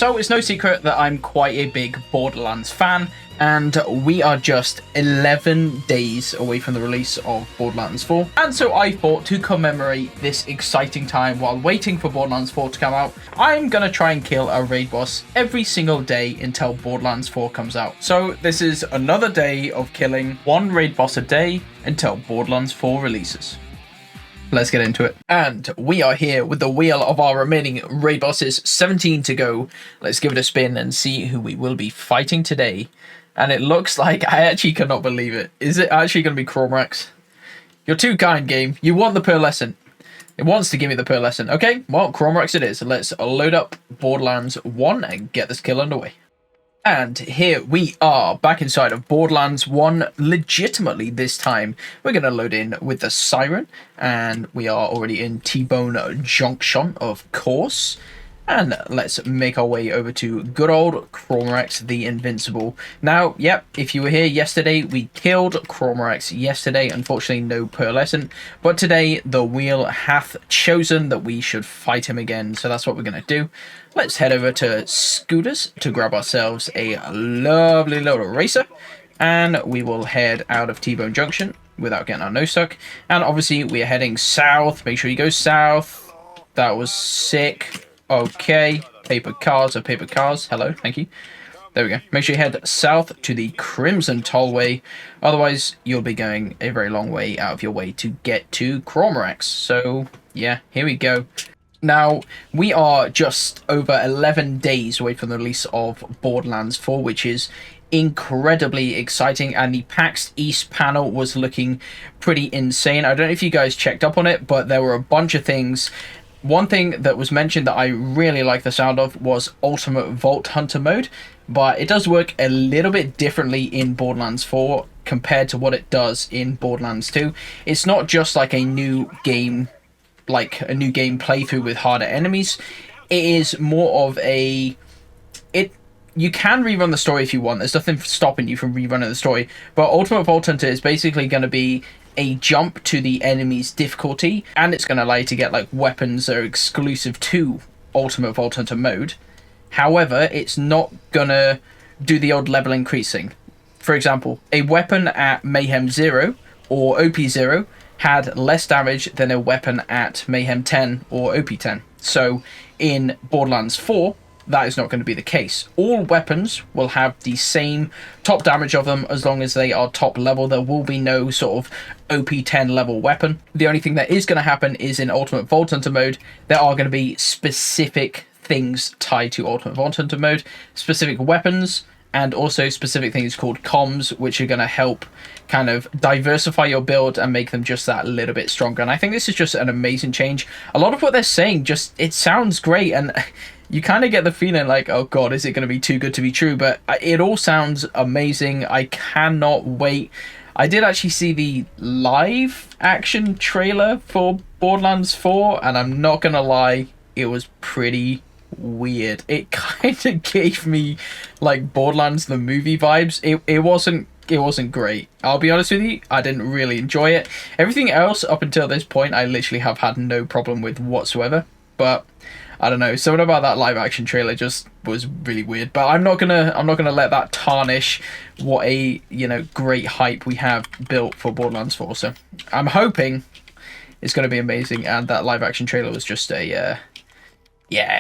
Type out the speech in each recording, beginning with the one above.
So it's no secret that I'm quite a big Borderlands fan, and we are just 11 days away from the release of Borderlands 4. And so I thought, to commemorate this exciting time while waiting for Borderlands 4 to come out, I'm gonna try and kill a raid boss every single day until Borderlands 4 comes out. So this is another day of killing one raid boss a day until Borderlands 4 releases. Let's get into it. And we are here with the wheel of our remaining raid bosses, 17 to go. Let's give it a spin and see who we will be fighting today. And it looks like, I actually cannot believe it. Is it actually going to be Crawmerax? You're too kind, game. You want the pearlescent. It wants to give me the pearlescent. Okay, well, Crawmerax it is. Let's load up Borderlands 1 and get this kill underway. And here we are, back inside of Borderlands 1, legitimately this time. We're going to load in with the Siren, and we are already in T-Bone Junction, of course. And let's make our way over to good old Crawmerax the Invincible. Now, yep, if you were here yesterday, we killed Crawmerax yesterday. Unfortunately, no pearlescent. But today, the wheel hath chosen that we should fight him again. So that's what we're going to do. Let's head over to Scooters to grab ourselves a lovely little racer. And we will head out of T-Bone Junction without getting our nose stuck. And obviously, we are heading south. Make sure you go south. That was sick. Okay, paper cars are paper cars. Hello, thank you. There we go. Make sure you head south to the Crimson Tollway. Otherwise, you'll be going a very long way out of your way to get to Crawmerax. So, yeah, here we go. Now, we are just over 11 days away from the release of Borderlands 4, which is incredibly exciting, and the PAX East panel was looking pretty insane. I don't know if you guys checked up on it, but there were a bunch of things. One thing that was mentioned that I really like the sound of was Ultimate Vault Hunter mode, but it does work a little bit differently in Borderlands 4 compared to what it does in Borderlands 2. It's not just like a new game, playthrough with harder enemies. It is more of a... You can rerun the story if you want. There's nothing stopping you from rerunning the story, but Ultimate Vault Hunter is basically going to be a jump to the enemy's difficulty, and it's going to allow you to get like weapons that are exclusive to Ultimate Vault Hunter mode. However, it's not going to do the odd level increasing. For example, a weapon at Mayhem 0 or OP 0 had less damage than a weapon at Mayhem 10 or OP 10. So in Borderlands 4, that is not going to be the case. All weapons will have the same top damage of them as long as they are top level. There will be no sort of OP 10 level weapon. The only thing that is going to happen is in Ultimate Vault Hunter mode, there are going to be specific things tied to Ultimate Vault Hunter mode, specific weapons, and also specific things called comms, which are going to help kind of diversify your build and make them just that little bit stronger. And I think this is just an amazing change. A lot of what they're saying, just, it sounds great, and you kind of get the feeling like, oh god, is it going to be too good to be true? But it all sounds amazing. I cannot wait. I did actually see the live action trailer for Borderlands 4, and I'm not going to lie, it was pretty weird. It kind of gave me like Borderlands the movie vibes. It wasn't great. I'll be honest with you, I didn't really enjoy it. Everything else up until this point, I literally have had no problem with whatsoever. But I don't know, something about that live action trailer just was really weird. But I'm not gonna let that tarnish what a, great hype we have built for Borderlands 4. So I'm hoping it's gonna be amazing, and that live action trailer was just a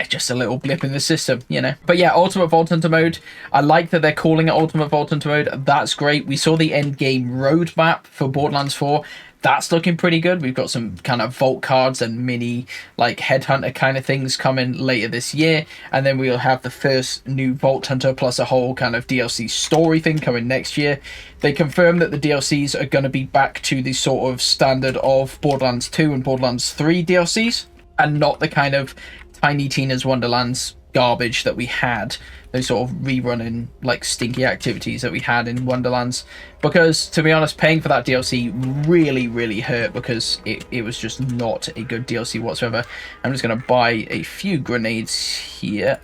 just a little blip in the system, But yeah, Ultimate Vault Hunter mode. I like that they're calling it Ultimate Vault Hunter mode. That's great. We saw the end game roadmap for Borderlands 4. That's looking pretty good. We've got some kind of vault cards and mini like headhunter kind of things coming later this year, and then we'll have the first new Vault Hunter plus a whole kind of DLC story thing coming next year. They confirmed that the DLCs are going to be back to the sort of standard of Borderlands 2 and Borderlands 3 DLCs, and not the kind of Tiny Tina's Wonderlands garbage that we had, those sort of rerunning like stinky activities that we had in Wonderlands. Because to be honest, paying for that DLC really hurt, because it was just not a good DLC whatsoever. I'm just going to buy a few grenades here.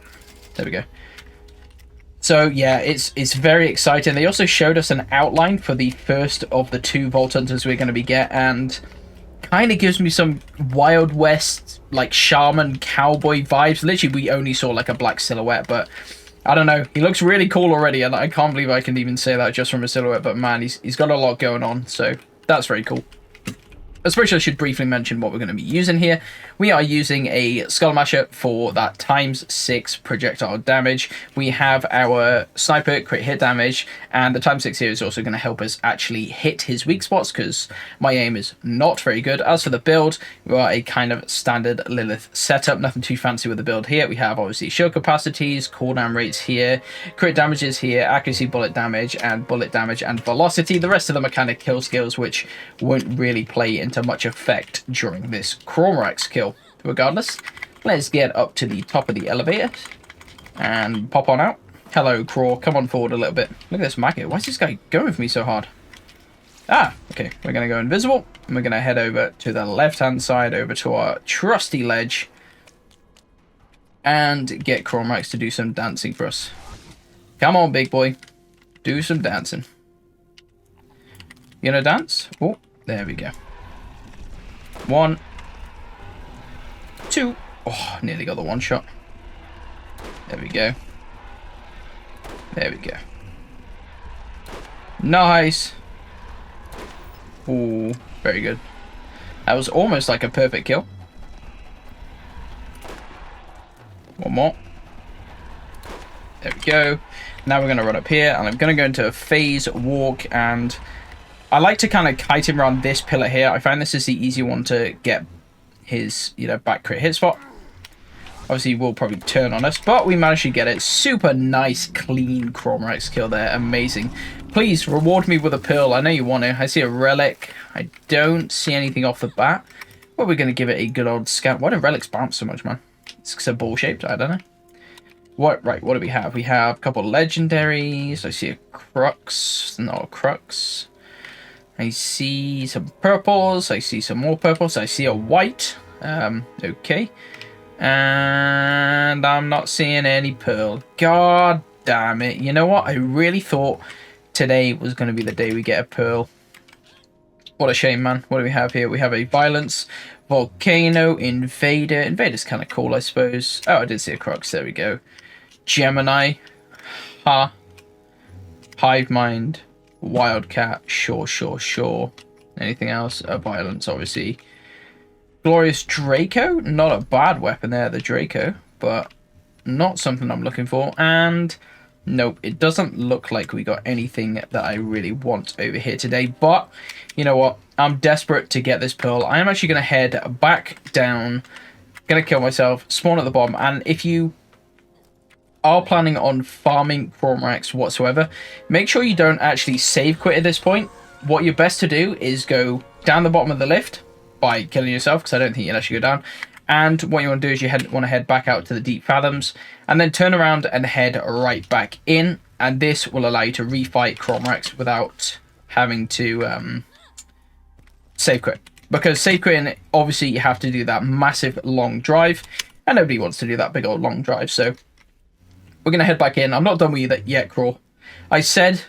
There we go. So yeah, it's very exciting. They also showed us an outline for the first of the 2 Vault Hunters we're going to be and kind of gives me some Wild West, like, shaman cowboy vibes. Literally, we only saw, like, a black silhouette, but I don't know. He looks really cool already, and I can't believe I can even say that just from a silhouette, but man, he's got a lot going on, so that's very cool. Especially I should briefly mention what we're going to be using here. We are using a Skull Masher for that ×6 projectile damage. We have our Sniper crit hit damage, and the ×6 here is also going to help us actually hit his weak spots, because my aim is not very good. As for the build, we are a kind of standard Lilith setup, nothing too fancy with the build here. We have obviously shield capacities, cooldown rates here, crit damages here, accuracy, bullet damage, and velocity. The rest of them are kind of kill skills, which won't really play into much effect during this Crawmerax kill. Regardless, let's get up to the top of the elevator and pop on out. Hello, Craw. Come on forward a little bit. Look at this maggot. Why is this guy going for me so hard? Ah, okay. We're going to go invisible, and we're going to head over to the left-hand side, over to our trusty ledge, and get Crawmerax to do some dancing for us. Come on, big boy. Do some dancing. You gonna dance? Oh, there we go. 1, 2. Oh, nearly got the one shot. There we go. There we go. Nice. Ooh, very good. That was almost like a perfect kill. One more. There we go. Now we're going to run up here, and I'm going to go into a phase walk, and I like to kind of kite him around this pillar here. I find this is the easy one to get his, back crit hit spot. Obviously, he will probably turn on us, but we managed to get it. Super nice, clean Crawmerax kill there. Amazing. Please reward me with a pearl. I know you want to. I see a relic. I don't see anything off the bat. But we're going to give it a good old scan. Why do relics bounce so much, man? It's so ball-shaped. I don't know. Right, what do we have? We have a couple of legendaries. I see a crux. Not a crux. I see some purples. I see some more purples. I see a white. Okay. And I'm not seeing any pearl. God damn it. You know what? I really thought today was going to be the day we get a pearl. What a shame, man. What do we have here? We have a violence, volcano, invader. Invader's kind of cool, I suppose. Oh, I did see a crux. There we go. Gemini. Ha. Hive mind. Wildcat. Sure. Anything else? Violence, obviously. Glorious Draco. Not a bad weapon there, the Draco. But not something I'm looking for. And nope, it doesn't look like we got anything that I really want over here today. But you know what? I'm desperate to get this pearl. I am actually going to head back down. Going to kill myself. Spawn at the bottom. And if you are planning on farming Crawmerax whatsoever, make sure you don't actually save quit at this point. What you're best to do is go down the bottom of the lift by killing yourself, because I don't think you'll actually go down. And what you want to do is you want to head back out to the deep fathoms, and then turn around and head right back in. And this will allow you to refight Crawmerax without having to save quit. Because save quitting, obviously you have to do that massive long drive, and nobody wants to do that big old long drive. So we're going to head back in. I'm not done with you yet, Craw. I said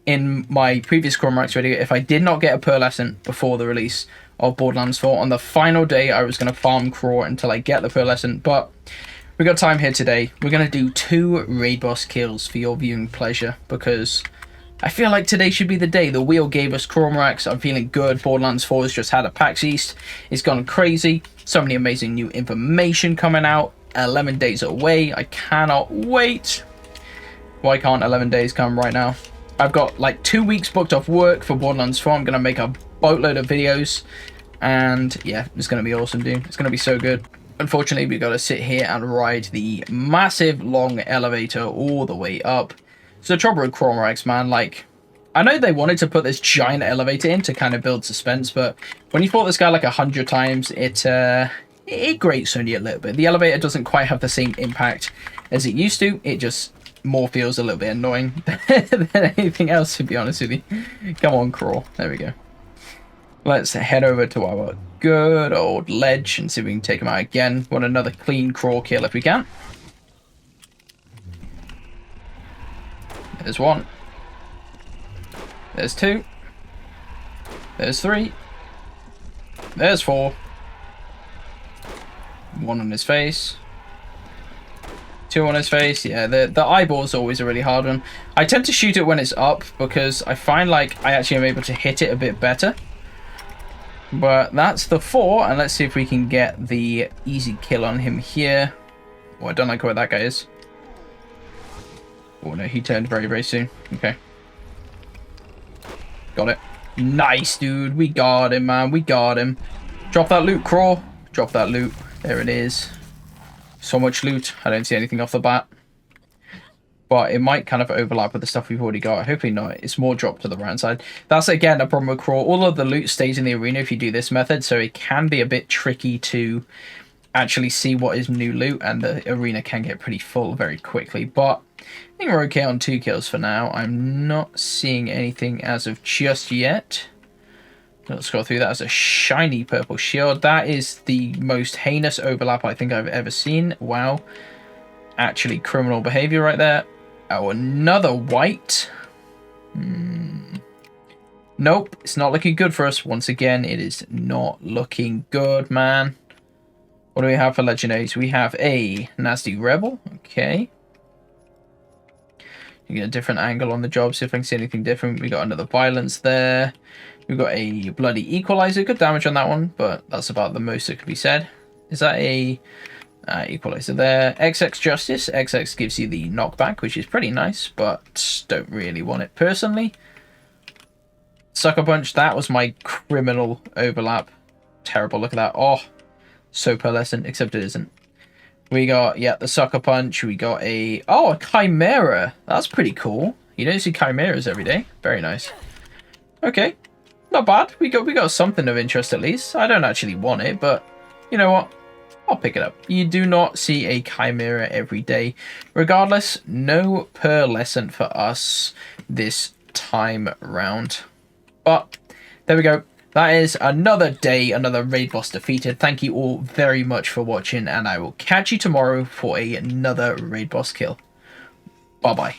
in my previous Crawmerax video, if I did not get a pearlescent before the release of Borderlands 4, on the final day I was going to farm Craw until I get the pearlescent, but we got time here today. We're going to do 2 raid boss kills for your viewing pleasure, because I feel like today should be the day. The wheel gave us Crawmerax. I'm feeling good. Borderlands 4 has just had a PAX East. It's gone crazy. So many amazing new information coming out. 11 days away. I cannot wait. Why can't 11 days come right now? I've got like 2 weeks booked off work for Borderlands 4. I'm going to make a boatload of videos. And yeah, it's going to be awesome, dude. It's going to be so good. Unfortunately, we've got to sit here and ride the massive long elevator all the way up. So the trouble with Crawmerax, man, like, I know they wanted to put this giant elevator in to kind of build suspense, but when you fought this guy like 100 times, it grates on you a little bit. The elevator doesn't quite have the same impact as it used to. It just more feels a little bit annoying than anything else, to be honest with you. Come on, Craw. There we go. Let's head over to our good old ledge and see if we can take him out again. Want another clean Craw kill if we can. There's 1. There's 2. There's 3. There's 4. 1 on his face. 2 on his face. Yeah, the eyeball's always a really hard one. I tend to shoot it when it's up because I find like I actually am able to hit it a bit better. But that's the 4, and let's see if we can get the easy kill on him here. Oh, I don't like where that guy is. Oh no, he turned very, very soon. Okay. Got it. Nice, dude. We got him, man. We got him. Drop that loot, Craw. Drop that loot. There it is. So much loot. I don't see anything off the bat. But it might kind of overlap with the stuff we've already got. Hopefully not. It's more dropped to the right side. That's, again, a problem with Crawl. All of the loot stays in the arena if you do this method, so it can be a bit tricky to actually see what is new loot, and the arena can get pretty full very quickly. But I think we're okay on 2 kills for now. I'm not seeing anything as of just yet. Let's scroll through that. As a shiny purple shield. That is the most heinous overlap I think I've ever seen. Wow. Actually, criminal behavior right there. Oh, another white. Nope, it's not looking good for us. Once again, it is not looking good, man. What do we have for legendaries? We have a nasty rebel. Okay. You get a different angle on the job, see if I can see anything different. We got another violence there. We've got a bloody equalizer. Good damage on that one, but that's about the most that could be said. Is that a equalizer there? XX Justice. XX gives you the knockback, which is pretty nice, but don't really want it personally. Sucker Punch. That was my criminal overlap. Terrible. Look at that. Oh, so pearlescent, except it isn't. We got, yeah, the Sucker Punch. We got a Chimera. That's pretty cool. You don't see Chimeras every day. Very nice. Okay. Not bad. We got something of interest at least. I don't actually want it, but you know what? I'll pick it up. You do not see a Chimera every day. Regardless, no pearlescent for us this time round. But there we go. That is another day, another raid boss defeated. Thank you all very much for watching, and I will catch you tomorrow for another raid boss kill. Bye-bye.